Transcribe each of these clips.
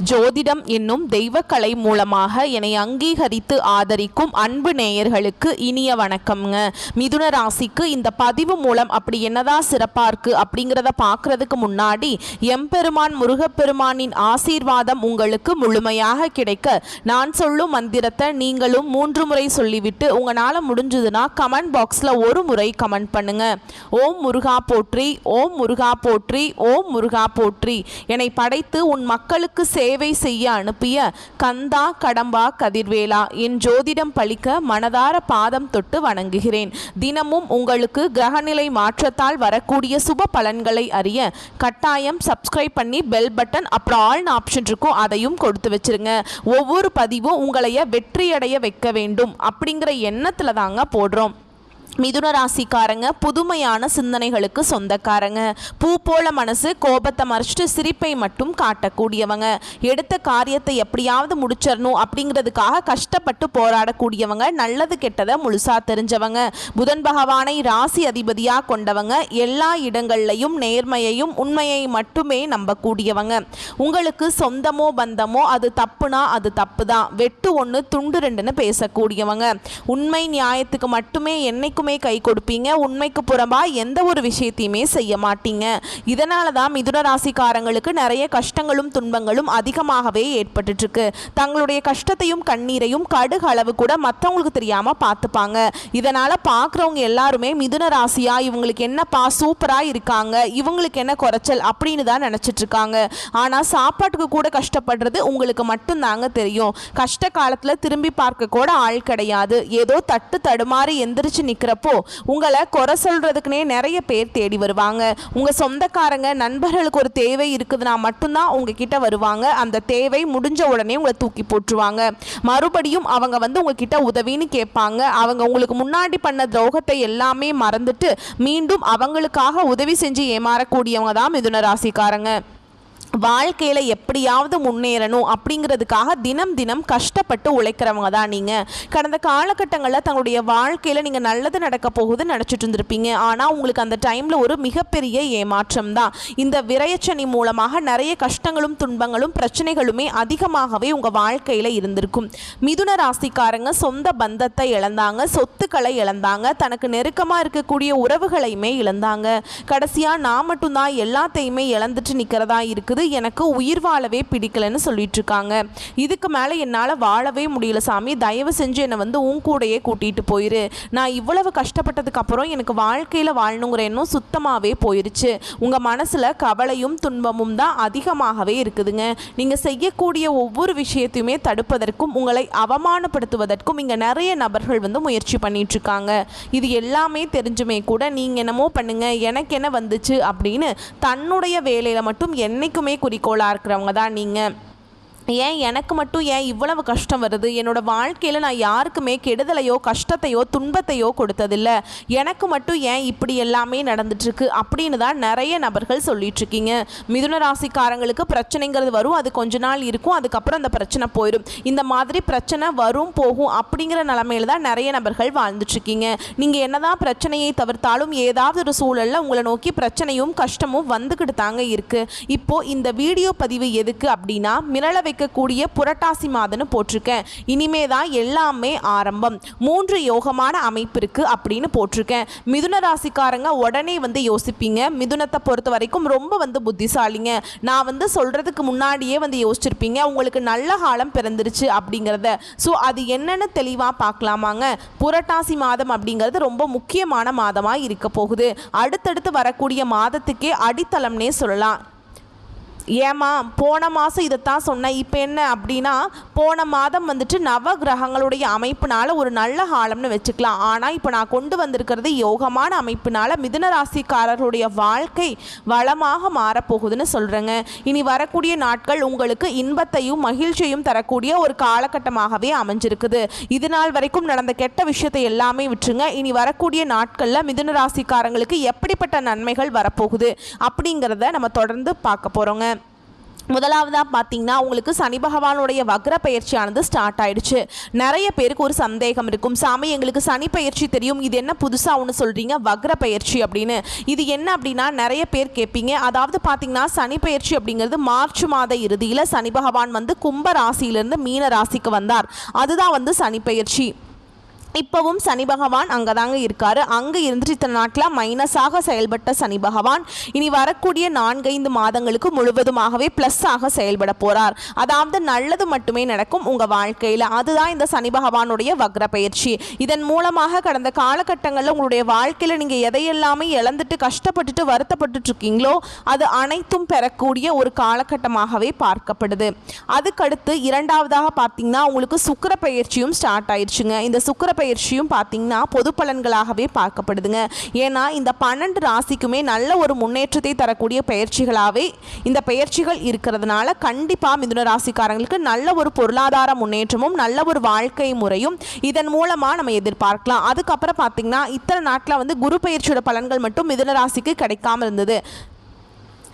ஜோதிடம் என்னும் தெய்வக்கலை மூலமாக என்னை அங்கீகரித்து ஆதரிக்கும் அன்பு நேயர்களுக்கு இனிய வணக்கம்ங்க. மிதுன ராசிக்கு இந்த பதிவு மூலம் அப்படி என்னதான் சிறப்பாக இருக்குது அப்படிங்கிறத பார்க்குறதுக்கு முன்னாடி எம்பெருமான் முருகப்பெருமானின் ஆசீர்வாதம் உங்களுக்கு முழுமையாக கிடைக்க நான் சொல்லும் மந்திரத்தை நீங்களும் 3 முறை சொல்லிவிட்டு உங்களால் முடிஞ்சதுன்னா கமெண்ட் பாக்ஸில் ஒரு முறை கமெண்ட் பண்ணுங்க. ஓம் முருகா போற்றி, ஓம் முருகா போற்றி, ஓம் முருகா போற்றி. என்னை படைத்து உன் மக்களுக்கு சேவை செய்ய அனுப்பிய கந்தா கடம்பா கதிர்வேலா, என் ஜோதிடம் பழிக்க மனதார பாதம் தொட்டு வணங்குகிறேன். தினமும் உங்களுக்கு கிரகநிலை மாற்றத்தால் வரக்கூடிய சுப பலன்களை அறிய கட்டாயம் சப்ஸ்கிரைப் பண்ணி பெல் பட்டன் அப்புறம் ஆல் ஆப்ஷன் இருக்கும், அதையும் கொடுத்து வச்சிருங்க. ஒவ்வொரு பதிவும் உங்களைய வெற்றியடைய வைக்க வேண்டும் அப்படிங்கிற எண்ணத்துல தாங்க போடுறோம். மிதுன ராசிக்காரங்க புதுமையான சிந்தனைகளுக்கு சொந்தக்காரங்க. பூ போல மனசு, கோபத்தை மறைச்சிட்டு சிரிப்பை மட்டும் காட்டக்கூடியவங்க. எடுத்த காரியத்தை எப்படியாவது முடிச்சிடணும் அப்படிங்கிறதுக்காக கஷ்டப்பட்டு போராடக்கூடியவங்க. நல்லது கெட்டதை முழுசா தெரிஞ்சவங்க. புதன் பகவானை ராசி அதிபதியாக கொண்டவங்க. எல்லா இடங்கள்லையும் நேர்மையையும் உண்மையை மட்டுமே நம்பக்கூடியவங்க. உங்களுக்கு சொந்தமோ பந்தமோ அது தப்புனா அது தப்பு தான், வெட்டு ஒன்று துண்டு ரெண்டுன்னு பேசக்கூடியவங்க. உண்மை நியாயத்துக்கு மட்டுமே என்னைக்குமே கை கொடுப்பீங்க. உண்மைக்கு புறம்பா எந்த ஒரு விஷயத்தையுமே செய்ய மாட்டீங்க. இதனால தான் மிதுன ராசிக்காரங்களுக்கு நிறைய கஷ்டங்களும் துன்பங்களும் அதிகமாகவே ஏற்பட்டு இருக்கு. தங்களுடைய கஷ்டத்தையும் கண்ணீரையும் கடுகு அளவு கூட மற்றவங்களுக்கு தெரியாம பார்த்துப்பாங்க. இதனால பார்க்குறவங்க எல்லாருமே மிதுன ராசியா இவங்களுக்கு என்னப்பா சூப்பரா இருக்காங்க, இவங்களுக்கு என்ன குறைச்சல் அப்படின்னு தான் நினைச்சிட்டு இருக்காங்க. ஆனா சாப்பாட்டுக்கு கூட கஷ்டப்படுறது உங்களுக்கு மட்டும்தாங்க தெரியும். கஷ்ட காலத்துல திரும்பி பார்க்க கூட ஆள் கிடையாது. ஏதோ தட்டு தடுமாறி எந்திரிச்சு நிக்கிறப்போ உங்களை குறை சொல்றதுக்குனே நிறைய பேர் தேடி வருவாங்க. உங்க சொந்தக்காரங்க நண்பர்களுக்கு ஒரு தேவை இருக்குதுன்னா மட்டும்தான் உங்ககிட்ட வருவாங்க. அந்த தேவை முடிஞ்ச உடனே உங்களை தூக்கி போட்டுருவாங்க. மறுபடியும் அவங்க உங்ககிட்ட உதவின்னு கேட்பாங்க. அவங்க உங்களுக்கு முன்னாடி பண்ண துரோகத்தை எல்லாமே மறந்துட்டு மீண்டும் அவங்களுக்காக உதவி செஞ்சு ஏமாறக்கூடியவங்க தான் மிதுன ராசிக்காரங்க. வாழ்க்கையில் எப்படியாவது முன்னேறணும் அப்படிங்கிறதுக்காக தினம் தினம் கஷ்டப்பட்டு உழைக்கிறவங்க தான் நீங்கள். கடந்த காலகட்டங்களில் தங்களுடைய வாழ்க்கையில் நீங்கள் நல்லது நடக்க போகுதுன்னு நினச்சிட்டு இருந்திருப்பீங்க. ஆனால் உங்களுக்கு அந்த டைமில் ஒரு மிகப்பெரிய ஏமாற்றம் தான். இந்த விரயச்சனி மூலமாக நிறைய கஷ்டங்களும் துன்பங்களும் பிரச்சனைகளுமே அதிகமாகவே உங்கள் வாழ்க்கையில் இருந்திருக்கும். மிதுன ராசிக்காரங்க சொந்த பந்தத்தை இழந்தாங்க, சொத்துக்களை இழந்தாங்க, தனக்கு நெருக்கமாக இருக்கக்கூடிய உறவுகளையுமே இழந்தாங்க. கடைசியாக நான் மட்டும்தான் எல்லாத்தையுமே இழந்துட்டு நிற்கிறதா இருக்குது, எனக்கு உயிர் வாழவே பிடிக்கலன்னு சொல்லிட்டு இருக்காங்க. இதுக்கு மேலே என்னால் வாழவே முடியல சாமி, தயவு செஞ்சு என்னை உன் கூடையே கூட்டிகிட்டு போயிரு. நான் இவ்வளவு கஷ்டப்பட்டதுக்கு அப்புறம் எனக்கு வாழ்க்கையில் வாழணுங்கிற எண்ணம் சுத்தமாகவே போயிருச்சு. உங்கள் மனசில் கவலையும் துன்பமும் தான் அதிகமாகவே இருக்குதுங்க. நீங்கள் செய்யக்கூடிய ஒவ்வொரு விஷயத்தையுமே தடுப்பதற்கும் உங்களை அவமானப்படுத்துவதற்கும் இங்கே நிறைய நபர்கள் முயற்சி பண்ணிட்டு இருக்காங்க. இது எல்லாமே தெரிஞ்சுமே கூட நீங்கள் என்னமோ பண்ணுங்க, எனக்கு என்ன வந்துச்சு அப்படின்னு தன்னுடைய வேலையில் மட்டும் என்னைக்குமே குறிக்கோளாக இருக்கிறவங்க தான் நீங்கள். ஏன் எனக்கு மட்டும் ஏன் இவ்வளவு கஷ்டம் வருது, என்னோட வாழ்க்கையில் நான் யாருக்குமே கெடுதலையோ கஷ்டத்தையோ துன்பத்தையோ கொடுத்ததில்லை, எனக்கு மட்டும் ஏன் இப்படி எல்லாமே நடந்துட்டுருக்கு அப்படின்னு தான் நிறைய நபர்கள் சொல்லிட்டு இருக்கீங்க. மிதுன ராசிக்காரங்களுக்கு பிரச்சனைங்கிறது வரும், அது கொஞ்ச நாள் இருக்கும், அதுக்கப்புறம் அந்த பிரச்சனை போயிடும். இந்த மாதிரி பிரச்சனை வரும் போகும் அப்படிங்கிற நிலைமையில தான் நிறைய நபர்கள் வாழ்ந்துட்டுருக்கீங்க. நீங்கள் என்னதான் பிரச்சனையை தவிர்த்தாலும் ஏதாவது ஒரு சூழலில் உங்களை நோக்கி பிரச்சனையும் கஷ்டமும் வந்துக்கிட்டு தாங்க இருக்குது. இப்போது இந்த வீடியோ பதிவு எதுக்கு அப்படின்னா, மிரள கூடிய புரட்டாசி மாதம்னு போட்டிருக்கேன். இனிமே தான் எல்லாமே ஆரம்பம். 3 யோகமான அமைப்பு இருக்கு அப்படின்னு போட்டிருக்கேன். மிதுன ராசிக்காரங்க உடனே யோசிப்பீங்க, மிதுனத்தை பொறுத்த வரைக்கும் ரொம்ப புத்திசாலிங்க, நான் சொல்றதுக்கு முன்னாடியே யோசிச்சிருப்பீங்க உங்களுக்கு நல்ல காலம் பிறந்துருச்சு அப்படிங்கிறத. ஸோ அது என்னன்னு தெளிவாக பார்க்கலாமாங்க. புரட்டாசி மாதம் அப்படிங்கிறது ரொம்ப முக்கியமான மாதமாக இருக்க போகுது. அடுத்தடுத்து வரக்கூடிய மாதத்துக்கே அடித்தளம்னே சொல்லலாம். ஏமா போன மாதம் இதைத்தான் சொன்னேன், இப்போ என்ன அப்படின்னா போன மாதம் நவ கிரகங்களுடைய அமைப்பினால ஒரு நல்ல காலம்னு வச்சுக்கலாம். ஆனால் இப்போ நான் கொண்டு வந்திருக்கிறது யோகமான அமைப்பினால மிதுன ராசிக்காரர்களுடைய வாழ்க்கை வளமாக மாறப்போகுதுன்னு சொல்கிறேங்க. இனி வரக்கூடிய நாட்கள் உங்களுக்கு இன்பத்தையும் மகிழ்ச்சியையும் தரக்கூடிய ஒரு காலகட்டமாகவே அமைஞ்சிருக்குது. இது நாள் வரைக்கும் நடந்த கெட்ட விஷயத்தை எல்லாமே விட்டுருங்க. இனி வரக்கூடிய நாட்களில் மிதுன ராசிக்காரங்களுக்கு எப்படிப்பட்ட நன்மைகள் வரப்போகுது அப்படிங்கிறத நம்ம தொடர்ந்து பார்க்க போகிறோங்க. முதலாவதாக பார்த்தீங்கன்னா உங்களுக்கு சனி பகவானுடைய வக்ர பயிற்சியானது ஸ்டார்ட் ஆயிடுச்சு. நிறைய பேருக்கு ஒரு சந்தேகம் இருக்கும், சாமி எங்களுக்கு சனி பயிற்சி தெரியும், இது என்ன புதுசாக ஒன்று சொல்கிறீங்க வக்ர பயிற்சி அப்படின்னு. இது என்ன அப்படின்னா நிறைய பேர் கேட்பீங்க. அதாவது பார்த்தீங்கன்னா சனி பயிற்சி அப்படிங்கிறது மார்ச் மாத இறுதியில் சனி பகவான் வந்து கும்ப ராசியிலிருந்து மீன ராசிக்கு வந்தார். அதுதான் வந்து சனி பயிற்சி. இப்போவும் சனி பகவான் அங்கே தாங்க இருக்கார். அங்கே இருந்துட்டு இத்தனை நாட்டில் மைனஸாக செயல்பட்ட சனி பகவான் இனி வரக்கூடிய 4-5 மாதங்களுக்கு முழுவதுமாகவே ப்ளஸ்ஸாக செயல்பட போகிறார். அதாவது நல்லது மட்டுமே நடக்கும் உங்கள் வாழ்க்கையில். அதுதான் இந்த சனி பகவானுடைய வக்ர பயிற்சி. இதன் மூலமாக கடந்த காலகட்டங்களில் உங்களுடைய வாழ்க்கையில் நீங்கள் எதையெல்லாமே இழந்துட்டு கஷ்டப்பட்டுட்டு வருத்தப்பட்டு இருக்கீங்களோ அது அனைத்தும் பெறக்கூடிய ஒரு காலகட்டமாகவே பார்க்கப்படுது. அதுக்கடுத்து இரண்டாவதாக பார்த்தீங்கன்னா உங்களுக்கு சுக்கிர பயிற்சியும் ஸ்டார்ட் ஆயிடுச்சுங்க. இந்த சுக்கிர பயிற்சியும் பார்த்தீங்கன்னா பொது பலன்களாகவே பார்க்கப்படுதுங்க. ஏன்னா இந்த 12 ராசிக்குமே நல்ல ஒரு முன்னேற்றத்தை தரக்கூடிய பயிற்சிகளாகவே இந்த பயிற்சிகள் இருக்கிறதுனால கண்டிப்பாக மிதுன ராசிக்காரங்களுக்கு நல்ல ஒரு பொருளாதார முன்னேற்றமும் நல்ல ஒரு வாழ்க்கை முறையும் இதன் மூலமாக நம்ம எதிர்பார்க்கலாம். அதுக்கப்புறம் பார்த்தீங்கன்னா இத்தனை நாட்டில் வந்து குரு பயிற்சியோட பலன்கள் மட்டும் மிதுன ராசிக்கு கிடைக்காம இருந்தது.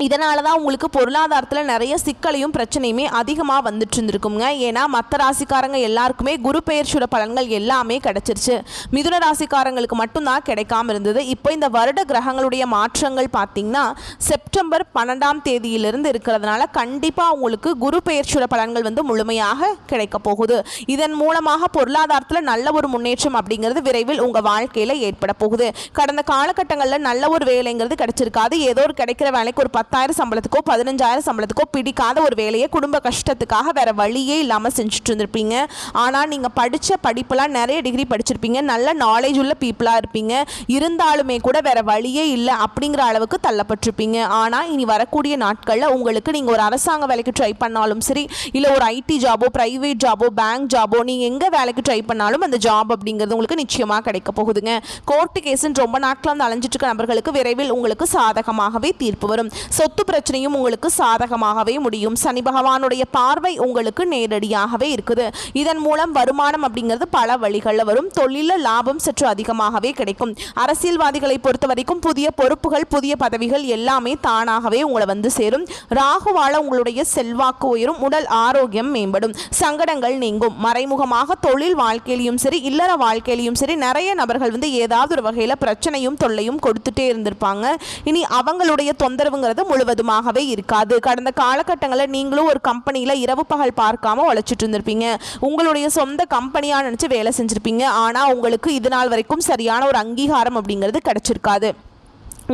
இதனால தான் உங்களுக்கு பொருளாதாரத்தில் நிறைய சிக்கலையும் பிரச்சனையுமே அதிகமாக வந்துட்டு இருந்திருக்குங்க. ஏன்னா மற்ற ராசிக்காரங்க எல்லாருக்குமே குரு பெயர்ச்சியோட பலன்கள் எல்லாமே கிடைச்சிருச்சு. மிதுன ராசிக்காரங்களுக்கு மட்டும்தான் கிடைக்காம இருந்தது. இப்போ இந்த வருட கிரகங்களுடைய மாற்றங்கள் பார்த்திங்கன்னா செப்டம்பர் 12ஆம் தேதியிலிருந்து இருக்கிறதுனால கண்டிப்பாக உங்களுக்கு குரு பெயர்ச்சியோட பலன்கள் வந்து முழுமையாக கிடைக்க போகுது. இதன் மூலமாக பொருளாதாரத்தில் நல்ல ஒரு முன்னேற்றம் அப்படிங்கிறது விரைவில் உங்கள் வாழ்க்கையில் ஏற்பட போகுது. கடந்த காலகட்டங்களில் நல்ல ஒரு வேலைங்கிறது கிடைச்சிருக்காது. ஏதோ ஒரு கிடைக்கிற வேலைக்கு ஒரு 10,000 சம்பளத்துக்கோ 15,000 சம்பளத்துக்கோ பிடிக்காத ஒரு வேலையை குடும்ப கஷ்டத்துக்காக வேற வழியே இல்லாமல் செஞ்சுட்டு இருந்திருப்பீங்க. ஆனால் நீங்கள் படித்த படிப்பெல்லாம் நிறைய டிகிரி படிச்சிருப்பீங்க, நல்ல நாலேஜ் உள்ள பீப்புளாக இருப்பீங்க. இருந்தாலுமே கூட வேற வழியே இல்லை அப்படிங்கிற அளவுக்கு தள்ளப்பட்டிருப்பீங்க. ஆனால் இனி வரக்கூடிய நாட்களில் உங்களுக்கு நீங்கள் ஒரு அரசாங்க வேலைக்கு ட்ரை பண்ணாலும் சரி, இல்லை ஒரு ஐடி ஜாபோ ப்ரைவேட் ஜாபோ பேங்க் ஜாபோ நீங்கள் எங்கே வேலைக்கு ட்ரை பண்ணாலும் அந்த ஜாப் அப்படிங்கிறது உங்களுக்கு நிச்சயமாக கிடைக்க போகுதுங்க. கோர்ட்டு கேஸுன்னு ரொம்ப நாட்கள் வந்து அலைஞ்சிட்டு இருக்க நபர்களுக்கு விரைவில் உங்களுக்கு சாதகமாகவே தீர்ப்பு வரும். சொத்து பிரச்சனையும் உங்களுக்கு சாதகமாகவே முடியும். சனி பகவானுடைய பார்வை உங்களுக்கு நேரடியாகவே இருக்குது. இதன் மூலம் வருமானம் அப்படிங்கிறது பல வழிகளில் வரும். தொழிலில் லாபம் சற்று அதிகமாகவே கிடைக்கும். அரசியல்வாதிகளை பொறுத்த வரைக்கும் புதிய பொறுப்புகள் புதிய பதவிகள் எல்லாமே தானாகவே உங்களை வந்து சேரும். ராகுவால உங்களுடைய செல்வாக்கு உயரும். உடல் ஆரோக்கியம் மேம்படும். சங்கடங்கள் நீங்கும். மறைமுகமாக தொழில் வாழ்க்கையிலையும் சரி இல்லற வாழ்க்கையிலையும் சரி நிறைய நபர்கள் வந்து ஏதாவது ஒரு வகையில் பிரச்சனையும் தொல்லையும் கொடுத்துட்டே இருந்திருப்பாங்க. இனி அவங்களுடைய தொந்தரவுங்கிறது முழுவதுமாகவே இருக்காது. கடந்த காலகட்டங்களில் நீங்களும் ஒரு கம்பெனியில் இரவு பகல் பார்க்காம உழைச்சிட்டு இருந்திருப்பீங்க. உங்களுடைய சொந்த கம்பெனியாக நினச்சி வேலை செஞ்சுருப்பீங்க. ஆனால் உங்களுக்கு இது நாள் வரைக்கும் சரியான ஒரு அங்கீகாரம் அப்படிங்கிறது கிடைச்சிருக்காது.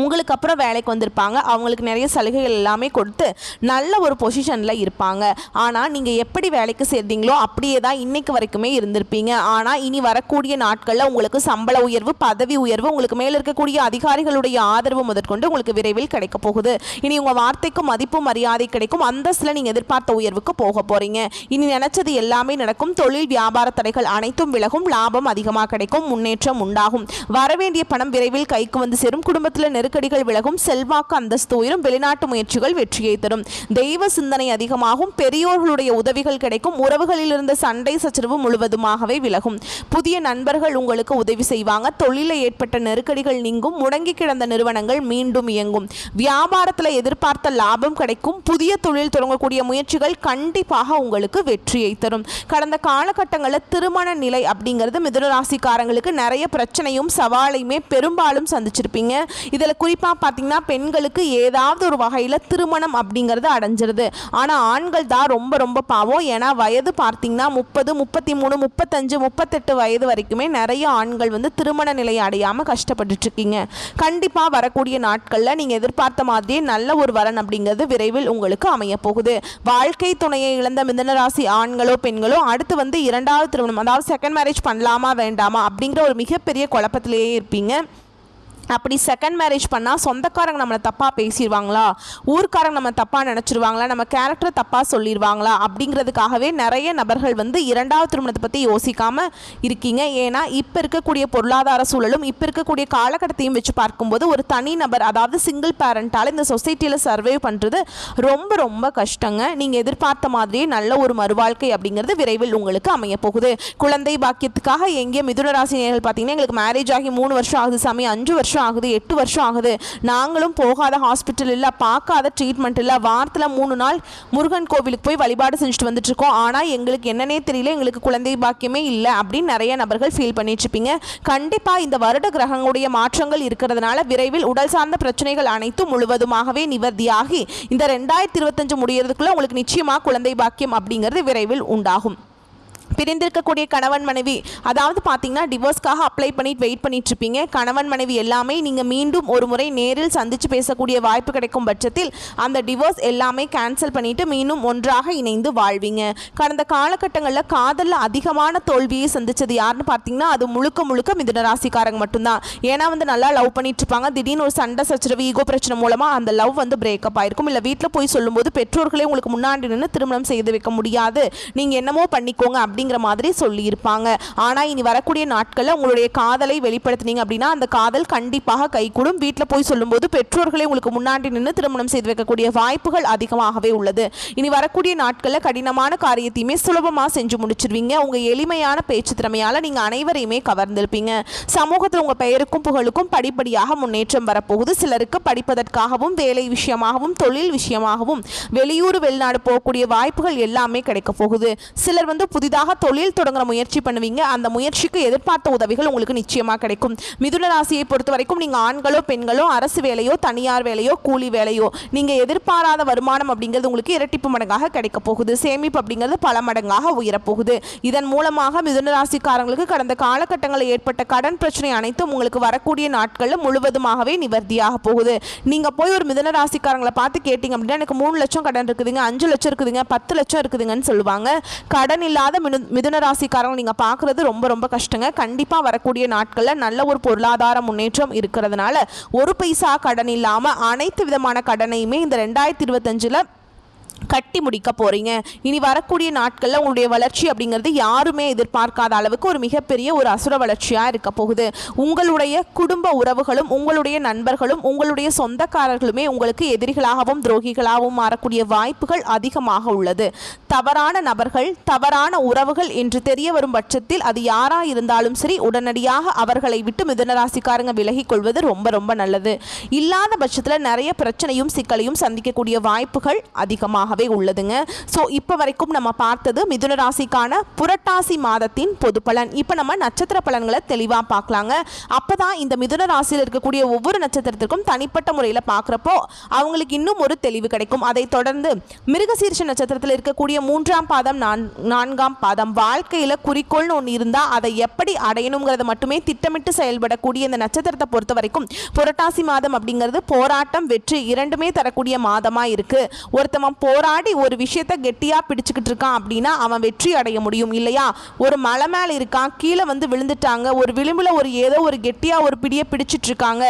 உங்களுக்கு அப்புறம் வேலைக்கு வந்திருப்பாங்க. அவங்களுக்கு நிறைய சலுகைகள் எல்லாமே கொடுத்து நல்ல ஒரு பொசிஷனில் இருப்பாங்க. ஆனால் நீங்கள் எப்படி வேலைக்கு சேர்ந்தீங்களோ அப்படியே தான் இன்றைக்கு வரைக்குமே இருந்திருப்பீங்க. ஆனால் இனி வரக்கூடிய நாட்களில் உங்களுக்கு சம்பள உயர்வு பதவி உயர்வு உங்களுக்கு மேலே இருக்கக்கூடிய அதிகாரிகளுடைய ஆதரவு முதற்கொண்டு உங்களுக்கு விரைவில் கிடைக்க போகுது. இனி உங்கள் வார்த்தைக்கு மதிப்பு மரியாதை கிடைக்கும். அந்தஸ்தில் நீங்கள் எதிர்பார்த்த உயர்வுக்கு போக போகிறீங்க. இனி நினச்சது எல்லாமே நடக்கும். தொழில் வியாபார தடைகள் அனைத்தும் விலகும். லாபம் அதிகமாக கிடைக்கும். முன்னேற்றம் உண்டாகும். வரவேண்டிய பணம் விரைவில் கைக்கு வந்து சேரும். குடும்பத்தில் நெருக்கடிகள் விலகும். செல்வாக்கு அந்தஸ்து உயரும். வெளிநாட்டு முயற்சிகள் வெற்றியை தரும். தெய்வ சிந்தனை அதிகமாகும். பெரியோர்களுடைய உதவிகள் கிடைக்கும். உறவுகளில் இருந்த சண்டை சச்சரவு முழுவதுமாகவே விலகும். புதிய நண்பர்கள் உங்களுக்கு உதவி செய்வாங்க. தொழிலில் ஏற்பட்ட நெருக்கடிகள் நீங்கும். முடங்கி கிடந்த நிறுவனங்கள் மீண்டும் இயங்கும். வியாபாரத்தில் எதிர்பார்த்த லாபம் கிடைக்கும். புதிய தொழில் தொடங்கக்கூடிய முயற்சிகள் கண்டிப்பாக உங்களுக்கு வெற்றியை தரும். கடந்த காலகட்டங்களில் திருமண நிலை அப்படிங்கிறது மிதுன ராசிக்காரங்களுக்கு நிறைய பிரச்சனையும் சவாலையுமே பெரும்பாலும் சந்திச்சிருப்பீங்க. இதில் குறிப்பாக பார்த்தீங்கன்னா பெண்களுக்கு ஏதாவது ஒரு வகையில் திருமணம் அப்படிங்கிறது அடைஞ்சிருது. ஆனால் ஆண்கள் தான் ரொம்ப ரொம்ப பாவம். ஏன்னா வயது பார்த்தீங்கன்னா 30, 33, 35, 38 வயது வரைக்குமே நிறைய ஆண்கள் வந்து திருமண நிலையை அடையாமல் கஷ்டப்பட்டுட்டு இருக்கீங்க. கண்டிப்பாக வரக்கூடிய நாட்களில் நீங்கள் எதிர்பார்த்த மாதிரியே நல்ல ஒரு வரன் அப்படிங்கிறது விரைவில் உங்களுக்கு அமைய போகுது. வாழ்க்கை துணையை இழந்த மிதுன ராசி ஆண்களோ பெண்களோ அடுத்து வந்து இரண்டாவது திருமணம் அதாவது செகண்ட் மேரேஜ் பண்ணலாமா வேண்டாமா அப்படிங்கிற ஒரு மிகப்பெரிய குழப்பத்திலேயே இருப்பீங்க. அப்படி செகண்ட் மேரேஜ் பண்ணால் சொந்தக்காரங்க நம்மளை தப்பாக பேசிடுவாங்களா, ஊர்க்காரங்க நம்ம தப்பாக நினச்சிருவாங்களா, நம்ம கேரக்டரை தப்பாக சொல்லிடுவாங்களா அப்படிங்கிறதுக்காகவே நிறைய நபர்கள் வந்து இரண்டாவது திருமணத்தை பற்றி யோசிக்காமல் இருக்கீங்க. ஏன்னா இப்போ இருக்கக்கூடிய பொருளாதார சூழலும் இப்போ இருக்கக்கூடிய காலகட்டத்தையும் வச்சு பார்க்கும்போது ஒரு தனி நபர் அதாவது சிங்கிள் பேரண்டால் இந்த சொசைட்டியில் சர்வே பண்ணுறது ரொம்ப ரொம்ப கஷ்டங்க. நீங்கள் எதிர்பார்த்த மாதிரியே நல்ல ஒரு மறுவாழ்க்கை அப்படிங்கிறது விரைவில் உங்களுக்கு அமைய போகுது. குழந்தை பாக்கியத்துக்காக எங்கே மிதுன ராசி நேயர்கள் பார்த்தீங்கன்னா எங்களுக்கு மேரேஜ் ஆகி 3 வருஷம் ஆகுது சாமி, 5 வருஷம் வருஷம் ஆகுது, 8 வருஷம் ஆகுது, நாங்களும் போகாத ஹாஸ்பிட்டல் இல்லை, பார்க்காத ட்ரீட்மெண்ட் இல்லை, வாரத்தில் 3 நாள் முருகன் கோவிலுக்கு போய் வழிபாடு செஞ்சுட்டு வந்துட்டு இருக்கோம், ஆனால் எங்களுக்கு என்னன்னே தெரியல, எங்களுக்கு குழந்தை பாக்கியமே இல்லை அப்படின்னு நிறைய நபர்கள் ஃபீல் பண்ணிட்டு இருப்பீங்க. கண்டிப்பாக இந்த வருட கிரகங்களுடைய மாற்றங்கள் இருக்கிறதுனால விரைவில் உடல் சார்ந்த பிரச்சனைகள் அனைத்தும் முழுவதுமாகவே நிவர்த்தியாகி இந்த 2025 முடியறதுக்குள்ள உங்களுக்கு நிச்சயமாக குழந்தை பாக்கியம் அப்படிங்கிறது விரைவில் உண்டாகும். பிரிந்திருக்கக்கூடிய கணவன் மனைவி, அதாவது பார்த்தீங்கன்னா டிவோர்ஸ்க்காக அப்ளை பண்ணிட்டு வெயிட் பண்ணிட்டு இருப்பீங்க. கணவன் மனைவி எல்லாமே நீங்கள் மீண்டும் ஒரு முறை நேரில் சந்தித்து பேசக்கூடிய வாய்ப்பு கிடைக்கும் பட்சத்தில் அந்த டிவோர்ஸ் எல்லாமே கேன்சல் பண்ணிட்டு மீண்டும் ஒன்றாக இணைந்து வாழ்வீங்க. கடந்த காலகட்டங்களில் காதலில் அதிகமான தோல்வியை சந்தித்தது யாருன்னு பார்த்தீங்கன்னா அது முழுக்க முழுக்க மிதுன ராசிக்காரங்க மட்டும்தான். ஏன்னா நல்லா லவ் பண்ணிட்டு இருப்பாங்க, திடீர்னு ஒரு சண்டை சச்சரவு ஈகோ பிரச்சனை மூலமாக அந்த லவ் பிரேக்கப் ஆயிருக்கும். இல்லை வீட்டில் போய் சொல்லும்போது பெற்றோர்களே உங்களுக்கு முன்னாடி நின்று திருமணம் செய்து வைக்க முடியாது, நீங்கள் என்னமோ பண்ணிக்கோங்க அப்படிங்கிற மாதிரி சொல்லியிருப்பாங்க. ஆனால் இனி வரக்கூடிய நாட்களில் உங்களுடைய காதலை வெளிப்படுத்தினீங்க அப்படின்னா அந்த காதல் கண்டிப்பாக கைகூடும். வீட்டில் போய் சொல்லும்போது பெற்றோர்களே உங்களுக்கு முன்னாடி நின்று திருமணம் செய்து வைக்கக்கூடிய வாய்ப்புகள் அதிகமாகவே உள்ளது. இனி வரக்கூடிய நாட்களில் கடினமான காரியத்தையுமே சுலபமாக செஞ்சு முடிச்சிருவீங்க. உங்கள் எளிமையான பேச்சு திறமையால் நீங்கள் அனைவரையுமே கவர்ந்திருப்பீங்க. சமூகத்தில் உங்கள் பெயருக்கும் புகழுக்கும் படிப்படியாக முன்னேற்றம் வரப்போகுது. சிலருக்கு படிப்பதற்காகவும் வேலை விஷயமாகவும் தொழில் விஷயமாகவும் வெளியூர் வெளிநாடு போகக்கூடிய வாய்ப்புகள் எல்லாமே கிடைக்க போகுது. சிலர் புதிதாக தொழில் தொடங்குற முயற்சி பண்ணுவீங்க. அந்த முயற்சிக்கு எதிர்பார்த்த உதவிகள் உங்களுக்கு நிச்சயமாக கிடைக்கும். மிதுன ராசியை பொறுத்த வரைக்கும் நீங்கள் ஆண்களோ பெண்களோ அரசு வேலையோ தனியார் வேலையோ கூலி வேலையோ நீங்கள் எதிர்பாராத வருமானம் அப்படிங்கிறது உங்களுக்கு இரட்டிப்பு மடங்காக கிடைக்க போகுது. சேமிப்பு அப்படிங்கிறது பல மடங்காக உயரப்போகுது. இதன் மூலமாக மிதுன ராசிக்காரங்களுக்கு கடந்த காலகட்டங்களில் ஏற்பட்ட கடன் பிரச்சனை அனைத்தும் உங்களுக்கு வரக்கூடிய நாட்களில் முழுவதுமாகவே நிவர்த்தியாக போகுது. நீங்கள் போய் ஒரு மிதுன ராசிக்காரங்களை பார்த்து கேட்டீங்க அப்படின்னா எனக்கு 3 லட்சம் கடன் இருக்குதுங்க, 5 லட்சம் இருக்குதுங்க, 10 லட்சம் இருக்குதுங்கன்னு சொல்லுவாங்க. கடன் இல்லாத மிதுன ராசிக்காரங்க நீங்க பார்க்கறது ரொம்ப ரொம்ப கஷ்டங்க. கண்டிப்பா வரக்கூடிய நாட்கள்ல நல்ல ஒரு பொருளாதார முன்னேற்றம் இருக்கிறதுனால ஒரு பைசா கடன் இல்லாம அனைத்து விதமான கடனையுமே இந்த 2025ல கட்டி முடிக்க போறீங்க. இனி வரக்கூடிய நாட்களில் உங்களுடைய வளர்ச்சி அப்படிங்கிறது யாருமே எதிர்பார்க்காத அளவுக்கு ஒரு மிகப்பெரிய ஒரு அசுர வளர்ச்சியாக இருக்க போகுது. உங்களுடைய குடும்ப உறவுகளும் உங்களுடைய நண்பர்களும் உங்களுடைய சொந்தக்காரர்களுமே உங்களுக்கு எதிரிகளாகவும் துரோகிகளாகவும் மாறக்கூடிய வாய்ப்புகள் அதிகமாக உள்ளது. தவறான நபர்கள் தவறான உறவுகள் என்று தெரிய வரும் பட்சத்தில் அது யாராக இருந்தாலும் சரி உடனடியாக அவர்களை விட்டு மிதுன ராசிக்காரங்க விலகி கொள்வது ரொம்ப ரொம்ப நல்லது. இல்லாத பட்சத்தில் நிறைய பிரச்சனையும் சிக்கலையும் சந்திக்கக்கூடிய வாய்ப்புகள் அதிகமாக உள்ளதுங்க. சோ இப்ப வரைக்கும் நம்ம பார்த்தது மிதுன ராசிக்கான புரட்டாசி மாதத்தின் பொது பலன். இப்ப நம்ம நட்சத்திர பலன்களை தெளிவா பார்க்கலாங்க. அப்பதான் இந்த மிதுன ராசியில் இருக்கக்கூடிய ஒவ்வொரு நட்சத்திரத்திற்கும் தனிப்பட்ட முறையில் பார்க்குறப்போ அவங்களுக்கு இன்னும் ஒரு தெளிவு கிடைக்கும். அதை தொடர்ந்து மிருகசீரிஷ நட்சத்திரத்தில் இருக்கக்கூடிய 3ஆம் பாதம் 4ஆம் பாதம் வாழ்க்கையில குறிக்கோள்னு ஒன்று இருந்தா அதை எப்படி அடையணுங்கிறத மட்டுமே திட்டமிட்டு செயல்படக்கூடிய இந்த நட்சத்திரத்தை பொறுத்த வரைக்கும் புரட்டாசி மாதம் அப்படிங்கிறது போராட்டம் வெற்றி இரண்டுமே தரக்கூடிய மாதமா இருக்கு. ஒருத்தவன் போராடி ஒரு விஷயத்தை கெட்டியா பிடிச்சுக்கிட்டு இருக்கான் அப்படின்னா அவன் வெற்றி அடைய முடியும் இல்லையா. ஒரு மலை மேல இருக்கான், கீழே விழுந்துட்டாங்க, ஒரு விளிம்புல ஏதோ ஒரு கெட்டியா ஒரு பிடியை பிடிச்சிட்டு இருக்காங்க,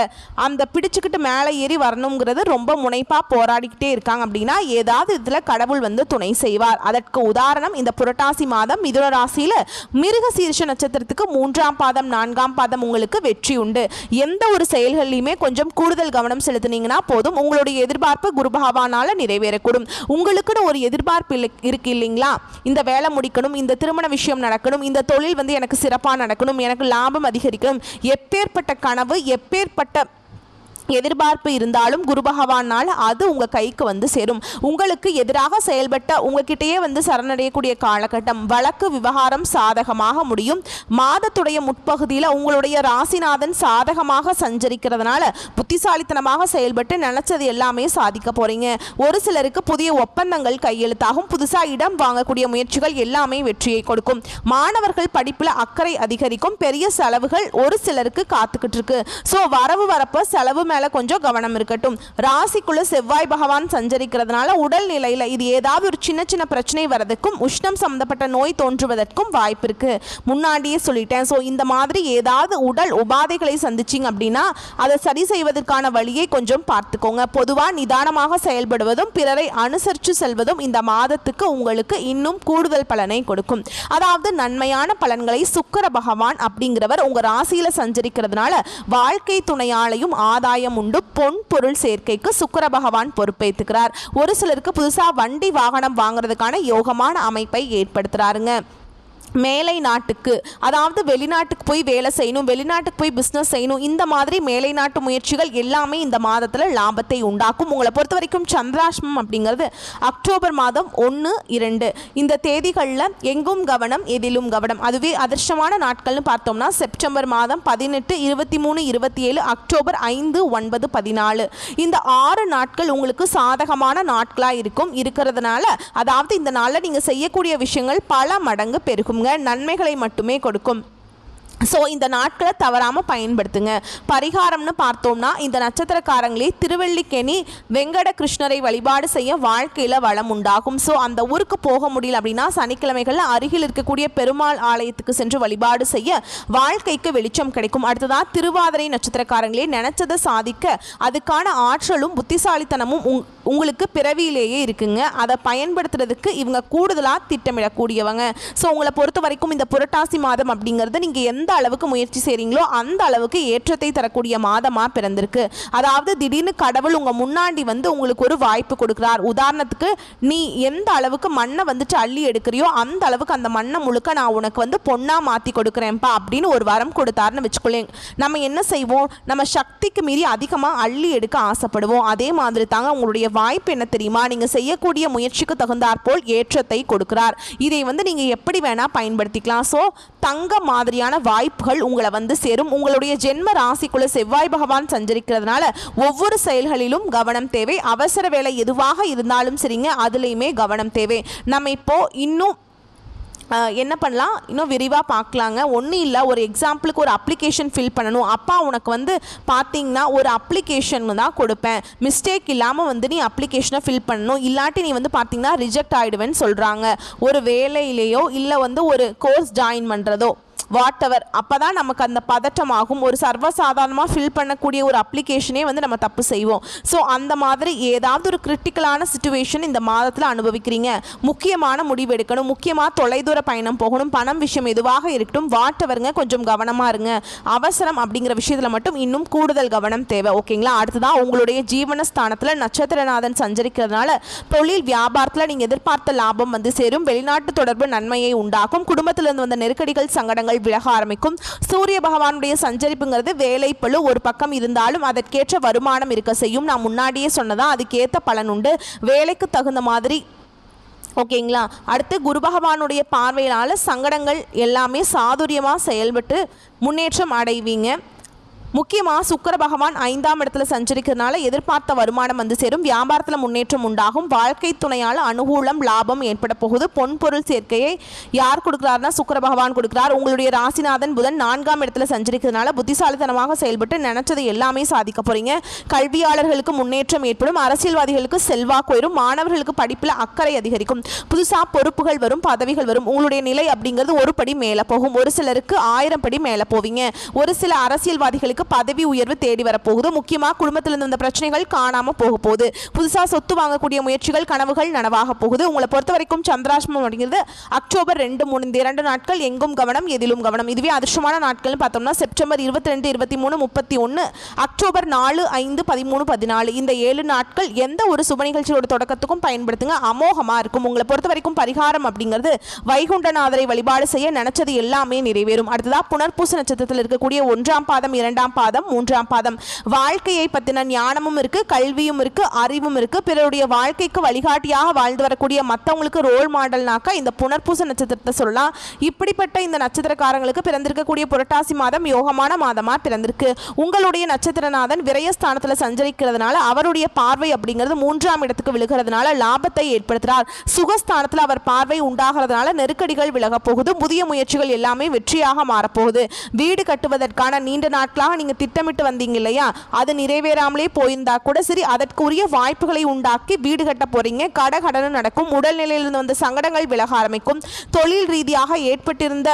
அந்த பிடிச்சுக்கிட்டு மேலே ஏறி வரணுங்கிறது ரொம்ப முனைப்பா போராடிக்கிட்டே இருக்காங்க அப்படின்னா ஏதாவது இதுல கடவுள் துணை செய்வார். அதற்கு உதாரணம் இந்த புரட்டாசி மாதம் மிதுன ராசியில மிருகசீரிஷ நட்சத்திரத்துக்கு 3ஆம் பாதம் 4ஆம் பாதம் உங்களுக்கு வெற்றி உண்டு. எந்த ஒரு செயல்களிலுமே கொஞ்சம் கூடுதல் கவனம் செலுத்தினீங்கன்னா போதும், உங்களுடைய எதிர்பார்ப்பு குரு பகவானால நிறைவேறக்கூடும். உங்களுக்குன்னு ஒரு எதிர்பார்ப்பு இருக்கு இல்லைங்களா, இந்த வேலை முடிக்கணும், இந்த திருமண விஷயம் நடக்கணும், இந்த தொழில் எனக்கு சிறப்பாக நடக்கணும், எனக்கு லாபம் அதிகரிக்கணும், எப்பேற்பட்ட கனவு எப்பேற்பட்ட எதிர்பார்ப்பு இருந்தாலும் குரு பகவானால் அது உங்க கைக்கு சேரும். உங்களுக்கு எதிராக செயல்பட்ட உங்ககிட்டயே சரணடையக்கூடிய காலகட்டம். வழக்கு விவகாரம் சாதகமாக முடியும். மாதத்துடைய முற்பகுதியில் உங்களுடைய ராசிநாதன் சாதகமாக சஞ்சரிக்கிறதுனால புத்திசாலித்தனமாக செயல்பட்டு நினைச்சது எல்லாமே சாதிக்க போறீங்க. ஒரு சிலருக்கு புதிய ஒப்பந்தங்கள் கையெழுத்தாகும். புதுசா இடம் வாங்கக்கூடிய முயற்சிகள் எல்லாமே வெற்றியை கொடுக்கும். மாணவர்கள் படிப்புல அக்கறை அதிகரிக்கும். பெரிய செலவுகள் ஒரு சிலருக்கு காத்துக்கிட்டு இருக்கு. சோ வரவு வரப்ப செலவு மேல கொஞ்சம் கவனம் இருக்கட்டும். ராசிக்குள்ள செவ்வாய் பகவான் சஞ்சரிக்கிறதுனால உடல் நிலையில இது ஏதாவது ஒரு சின்ன சின்ன பிரச்சனை வரதுக்கும் உஷ்ணம் சம்பந்தப்பட்ட நோய் தோன்றுவதற்கும் வாய்ப்பு இருக்கு. முன்னாடியே சொல்லிட்டேன். சோ இந்த மாதிரி ஏதாவது உடல் உபாதைகளை சந்திச்சிங்க அப்படின்னா அதை சரி செய்வதற்கான வழியை கொஞ்சம் பார்த்துக்கோங்க. பொதுவா நிதானமாக செயல்படுவதும் பிறரை அனுசரித்து செல்வதும் இந்த மாதத்துக்கு உங்களுக்கு இன்னும் கூடுதல் பலனை கொடுக்கும். அதாவது நன்மையான பலன்களை சுக்கிர பகவான் அப்படிங்கிறவர் உங்க ராசியில சஞ்சரிக்கிறதுனால வாழ்க்கை துணையாளையும் ஆதாயம் உண்டு. பொன் பொருள் சேர்க்கைக்கு சுக்கிர பகவான் பொறுப்பேற்றுக்கிறார். ஒரு சிலருக்கு புதுசா வண்டி வாகனம் வாங்குறதுக்கான யோகமான அமைப்பை ஏற்படுத்துறாருங்க. மேலை நாட்டுக்கு, அதாவது வெளிநாட்டுக்கு போய் வேலை செய்யணும், வெளிநாட்டுக்கு போய் பிஸ்னஸ் செய்யணும், இந்த மாதிரி மேலை நாட்டு முயற்சிகள் எல்லாமே இந்த மாதத்தில் லாபத்தை உண்டாக்கும். உங்களை பொறுத்த வரைக்கும் சந்திராஷ்டமம் அப்படிங்கிறது அக்டோபர் மாதம் 1, 2 இந்த தேதிகளில் எங்கும் கவனம் எதிலும் கவனம். அதுவே அதிர்ஷ்டமான நாட்கள்னு பார்த்தோம்னா செப்டம்பர் மாதம் 18, 23, 27, அக்டோபர் 5, 9, 14 இந்த 6 நாட்கள் உங்களுக்கு சாதகமான நாட்களாக இருக்கிறதுனால, அதாவது இந்த நாளில் நீங்கள் செய்யக்கூடிய விஷயங்கள் பல மடங்கு பெருகும், நன்மைகளை மட்டுமே கொடுக்கும். ஸோ இந்த நாட்களை தவறாமல் பயன்படுத்துங்க. பரிகாரம்னு பார்த்தோம்னா இந்த நட்சத்திரக்காரங்களே திருவல்லிக்கேணி வெங்கட கிருஷ்ணரை வழிபாடு செய்ய வாழ்க்கையில் வளம் உண்டாகும். ஸோ அந்த ஊருக்கு போக முடியல அப்படின்னா சனிக்கிழமைகளில் அருகில் இருக்கக்கூடிய பெருமாள் ஆலயத்துக்கு சென்று வழிபாடு செய்ய வாழ்க்கைக்கு வெளிச்சம் கிடைக்கும். அடுத்ததாக திருவாதிரை நட்சத்திரக்காரங்களே நினைச்சதை சாதிக்க அதுக்கான ஆற்றலும் புத்திசாலித்தனமும் உங்களுக்கு பிறவியிலேயே இருக்குங்க. அதை பயன்படுத்துறதுக்கு இவங்க கூடுதலாக திட்டமிடக்கூடியவங்க. ஸோ உங்களை பொறுத்த வரைக்கும் இந்த புரட்டாசி மாதம் அப்படிங்கிறது நீங்கள் எந்த அளவுக்கு முயற்சி செய்றீங்களோ அந்த அளவுக்கு ஏற்றத்தை தரக்கூடிய மாதமா பிறந்திருக்கு. அதாவது திடீர்னு கடவுள் உங்க முன்னாடி வந்து உங்களுக்கு ஒரு வாய்ப்பு கொடுக்கிறார். உதாரணத்துக்கு நீ எந்த அளவுக்கு மண்ணை வந்துட்டு அள்ளி எடுக்கிறியோ அந்த அளவுக்கு அந்த மண்ணை முழுக்க நான் உனக்கு வந்து பொண்ணா மாத்தி கொடுக்குறேன்ப்பா அப்படின்னு ஒரு வரம் கொடுத்தாருன்னு வச்சுக்கொள்ளேன். நம்ம என்ன செய்வோம், நம்ம சக்திக்கு மீறி அதிகமாக அள்ளி எடுக்க ஆசைப்படுவோம். அதே மாதிரி தாங்க உங்களுடைய வாய்ப்பு என்ன தெரியுமா, நீங்க செய்யக்கூடிய முயற்சிக்கு தகுந்தாற்போல் ஏற்றத்தை கொடுக்கிறார். இதை வந்து நீங்க எப்படி வேணா பயன்படுத்திக்கலாம். ஸோ தங்க மாதிரியான வாய்ப்புகள் உங்களை வந்து சேரும். உங்களுடைய ஜென்ம ராசிக்குள்ள செவ்வாய் பகவான் சஞ்சரிக்கிறதுனால ஒவ்வொரு செயல்களிலும் கவனம் தேவை. அவசர வேலை எதுவாக இருந்தாலும் சரிங்க, அதுலேயுமே கவனம் தேவை. நம்ம இப்போ இன்னும் என்ன பண்ணலாம், இன்னும் விரிவாக பார்க்கலாங்க. ஒன்றும் இல்லை, ஒரு எக்ஸாம்பிளுக்கு ஒரு அப்ளிகேஷன் ஃபில் பண்ணணும். அப்பா உனக்கு வந்து பார்த்தீங்கன்னா ஒரு அப்ளிகேஷன் தான் கொடுப்பேன், மிஸ்டேக் இல்லாமல் வந்து நீ அப்ளிகேஷனை ஃபில் பண்ணணும், இல்லாட்டி நீ வந்து பார்த்தீங்கன்னா ரிஜெக்ட் ஆகிடுவேன்னு சொல்கிறாங்க. ஒரு வேலையிலேயோ இல்லை வந்து ஒரு கோர்ஸ் ஜாயின் பண்ணுறதோ வாட் எவர், அப்போ தான் நமக்கு அந்த பதட்டமாகும். ஒரு சர்வசாதாரணமாக ஃபில் பண்ணக்கூடிய ஒரு அப்ளிகேஷனே வந்து நம்ம தப்பு செய்வோம். ஸோ அந்த மாதிரி ஏதாவது ஒரு கிரிட்டிக்கலான சிச்சுவேஷன் இந்த மாதத்தில் அனுபவிக்கிறீங்க, முக்கியமான முடிவு எடுக்கணும், முக்கியமாக தொலைதூர பயணம் போகணும், பணம் விஷயம் எதுவாக இருக்கட்டும், வாட் எவருங்க, கொஞ்சம் கவனமாக இருங்க. அவசரம் அப்படிங்கிற விஷயத்தில் மட்டும் இன்னும் கூடுதல் கவனம் தேவை. ஓகேங்களா. அடுத்ததான் உங்களுடைய ஜீவனஸ்தானத்தில் நட்சத்திரநாதன் சஞ்சரிக்கிறதுனால தொழில் வியாபாரத்தில் நீங்கள் எதிர்பார்த்த லாபம் வந்து சேரும். வெளிநாட்டு தொடர்பு நன்மையை உண்டாக்கும். குடும்பத்திலிருந்து வந்த நெருக்கடிகள் சங்கடங்கள் விலக ஆரம்பிக்கும். சூரிய பகவானுடைய சஞ்சரிப்புங்கிறது வேலை பளு ஒரு பக்கம் இருந்தாலும் அதற்கேற்ற வருமானம் இருக்க செய்யும். நான் முன்னாடியே சொன்னதா அதுக்கேற்ற பலன் உண்டு, வேலைக்கு தகுந்த மாதிரி. ஓகேங்களா. அடுத்து குரு பகவானுடைய பார்வையினால சங்கடங்கள் எல்லாமே சாதுரியமாக செயல்பட்டு முன்னேற்றம் அடைவீங்க. முக்கியமாக சுக்கிர பகவான் 5ஆம் இடத்துல சஞ்சரிக்கிறதுனால எதிர்பார்த்த வருமானம் வந்து சேரும். வியாபாரத்தில் முன்னேற்றம் உண்டாகும். வாழ்க்கை துணையால் அனுகூலம் லாபம் ஏற்பட போகுது. பொன்பொருள் சேர்க்கையை யார் கொடுக்குறாருன்னா சுக்கிர பகவான் கொடுக்குறார். உங்களுடைய ராசிநாதன் புதன் 4ஆம் இடத்துல சஞ்சரிக்கிறதுனால புத்திசாலித்தனமாக செயல்பட்டு நினைச்சதை எல்லாமே சாதிக்க போறீங்க. கல்வியாளர்களுக்கு முன்னேற்றம் ஏற்படும். அரசியல்வாதிகளுக்கு செல்வாக்கு உயரும். மாணவர்களுக்கு படிப்பில் அக்கறை அதிகரிக்கும். புதுசாக பொறுப்புகள் வரும், பதவிகள் வரும். உங்களுடைய நிலை அப்படிங்கிறது ஒரு படி மேலே போகும். ஒரு சிலருக்கு 1000 படி மேலே போவீங்க. ஒரு சில அரசியல்வாதிகளுக்கு பதவி உயர்வு தேடி வரப்போகுது. முக்கியமாக குடும்பத்திலிருந்து வந்த பிரச்சனைகள் காணாம போக போகுது. புதுசாக சொத்து வாங்கக்கூடிய முயற்சிகள் கனவுகள் நனவாக போகுது. உங்களை பொறுத்த வரைக்கும் சந்திராஷ்டமம் அப்படிங்கிறது அக்டோபர் 2, 3 இந்த 2 நாட்கள் எங்கும் கவனம் எதிலும் கவனம். இதுவே அதிர்ஷ்டமான நாட்கள் பார்த்தோம்னா செப்டம்பர் 22, 23, 31, அக்டோபர் 4, 5, 13, 14 இந்த 7 நாட்கள் எந்த ஒரு சுப நிகழ்ச்சியோட தொடக்கத்துக்கும் பயன்படுத்துங்க, அமோகமா இருக்கும். உங்களை பொறுத்த வரைக்கும் பரிகாரம் அப்படிங்கிறது வைகுண்டநாதரை வழிபாடு செய்ய நினைச்சது எல்லாமே நிறைவேறும். அடுத்ததா புனர்பூச நட்சத்திரத்தில் இருக்கக்கூடிய 1ஆம் பாதம், 2ஆம் பாதம், 3ஆம் பாதம். வாழ்க்கையை பத்தின ஞானமும் இருக்கு, கல்வியும் இருக்கு, அறிவும் இருக்கு. பிறருடைய வாழ்க்கைக்கு வழிகாட்டியாக வாழ்ந்து வரக்கூடிய மற்றவங்களுக்கு ரோல் மாடல்னாக்கா இந்த புனர்பூச நட்சத்திரத்தை சொல்லலாம். இப்படிப்பட்ட இந்த நட்சத்திரக்காரங்களுக்கு பிறந்திருக்கக்கூடிய புரட்டாசி மாதம் யோகமான மாதமா பிறந்திருக்கு. உங்களுடைய நட்சத்திரநாதன் விரயஸ்தானத்தில் சஞ்சரிக்கிறதுனால அவருடைய பார்வை அப்படிங்கிறது 3ஆம் இடத்துக்கு விழுகிறதுனால லாபத்தை ஏற்படுத்துகிறார். சுகஸ்தானத்தில் அவர் பார்வை உண்டாகிறதுனால நெருக்கடிகள் விலக போகுது. புதிய முயற்சிகள் எல்லாமே வெற்றியாக மாறப்போகுது. வீடு கட்டுவதற்கான நீண்ட நாட்களாக நீங்க திட்டமிட்டு வந்தீங்க இல்லையா, அது நிறைவேறாமலே போயிருந்தா கூட சரி, அதற்குரிய வாய்ப்புகளை உண்டாக்கி வீடு கட்ட போறீங்க. கடன் நடக்கும். உடல்நிலையிலிருந்து வந்த சங்கடங்கள் விலக ஆரம்பிக்கும். தொழில் ரீதியாக ஏற்பட்டிருந்த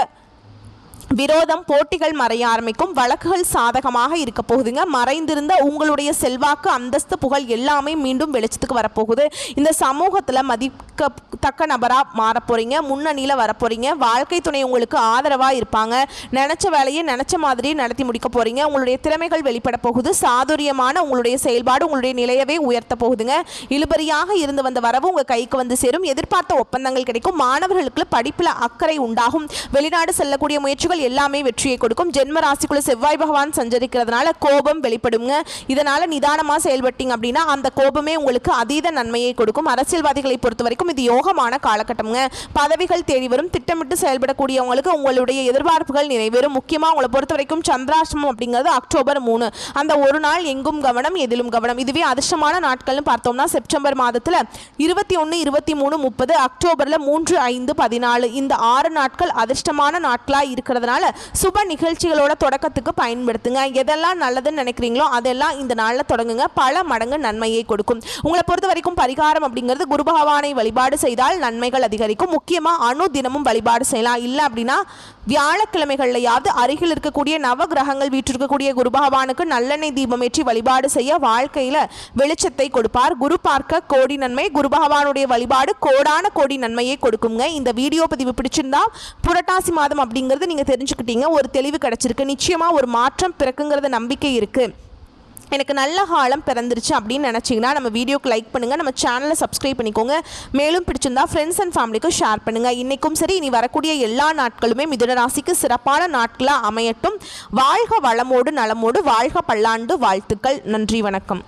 விரோதம் போட்டிகள் மறைய ஆரம்பிக்கும். வழக்குகள் சாதகமாக இருக்க போகுதுங்க. மறைந்திருந்த உங்களுடைய செல்வாக்கு அந்தஸ்து புகழ் எல்லாமே மீண்டும் வெளிச்சத்துக்கு வரப்போகுது. இந்த சமூகத்தில் மதிக்கத்தக்க நபராக மாற போறீங்க. முன்னணியில் வரப்போறீங்க. வாழ்க்கை துணை உங்களுக்கு ஆதரவாக இருப்பாங்க. நினைச்ச வேலையை நினைச்ச மாதிரியே நடத்தி முடிக்க போறீங்க. உங்களுடைய திறமைகள் வெளிப்பட போகுது. சாதுரியமான உங்களுடைய செயல்பாடு உங்களுடைய நிலையவே உயர்த்த போகுதுங்க. இழுபறியாக இருந்து வந்த வரவு உங்க கைக்கு வந்து சேரும். எதிர்பார்த்த ஒப்பந்தங்கள் கிடைக்கும். மாணவர்களுக்கு படிப்பில் அக்கறை உண்டாகும். வெளிநாடு செல்லக்கூடிய முயற்சிகள் எல்லாமே வெற்றியை கொடுக்கும். ஜென்ம ராசிக்குள்ள செவ்வாய் பகவான் சஞ்சரிக்கிறதுனால கோபம் வெளிப்படுங்க. இதனால நிதானமா செயல்பட்டீங்க அப்படின்னா அந்த கோபமே உங்களுக்கு அதீத நன்மையை கொடுக்கும். அரசியல்வாதிகளை பொறுத்த வரைக்கும் இது யோகமான காலகட்டம்ங்க. பதவிகள் தேடி வரும். திட்டமிட்டு செயல்படக்கூடியவங்களுக்கு உங்களுடைய எதிர்பார்ப்புகள் நிறைவேறும். முக்கியமா உங்களை பொறுத்த வரைக்கும் சந்திராஷ்டமம் அப்படிங்கிறது அக்டோபர் 3. அந்த ஒரு நாள் எங்கும் கவனம் எதிலும் கவனம். இதுவே அதிர்ஷ்டமான நாட்கள்னு பார்த்தோம்னா செப்டம்பர் மாதத்துல 21, 23, 30, அக்டோபர்ல 3, 5, 14 இந்த 6 நாட்கள் அதிர்ஷ்டமான நாட்களா இருக்கிறதுனால சுப நிகழ்ச்சிகளோட தொடக்கத்துக்கு பயன்படுத்துங்க. எதெல்லாம் நல்லதுன்னு நினைக்கிறீங்களோ அதெல்லாம் இந்த நாளில் தொடங்குங்க. பல மடங்கு நன்மையை கொடுக்கும். உங்களை பொறுத்த வரைக்கும் பரிகாரம் அப்படிங்கிறது குரு பகவானை வழிபாடு செய்தால் நன்மைகள் அதிகரிக்கும். முக்கியமா அணு தினமும் வழிபாடு செய்யலாம். இல்லை அப்படின்னா வியாழக்கிழமைகள்லையாவது அருகில் இருக்கக்கூடிய நவ கிரகங்கள் வீற்றிருக்கக்கூடிய குரு பகவானுக்கு நல்லெண்ணெய் தீபம் ஏற்றி வழிபாடு செய்ய வாழ்க்கையில வெளிச்சத்தை கொடுப்பார். குரு பார்க்க கோடி நன்மை. குரு பகவானுடைய வழிபாடு கோடான கோடி நன்மையை கொடுக்குங்க. இந்த வீடியோ பதிவு பிடிச்சிருந்தா புரட்டாசி மாதம் அப்படிங்கிறது நீங்க தெரிஞ்சுக்கிட்டீங்க. ஒரு தெளிவு கிடைச்சிருக்கு. நிச்சயமா ஒரு மாற்றம் பிறக்குங்கிறத நம்பிக்கை இருக்கு. எனக்கு நல்ல காலம் பிறந்துருச்சு அப்படின்னு நினச்சிங்கன்னா நம்ம வீடியோக்கு லைக் பண்ணுங்கள். நம்ம சேனலை சப்ஸ்கிரைப் பண்ணிக்கோங்க. மேலும் பிடிச்சிருந்தா ஃப்ரெண்ட்ஸ் அண்ட் ஃபேமிலிக்கு ஷேர் பண்ணுங்கள். இன்றைக்கும் சரி இனி வரக்கூடிய எல்லா நாட்களுமே மிதுன ராசிக்கு சிறப்பான நாட்களாக அமையட்டும். வாழ்க வளமோடு நலமோடு வாழ்க பல்லாண்டு வாழ்த்துக்கள். நன்றி, வணக்கம்.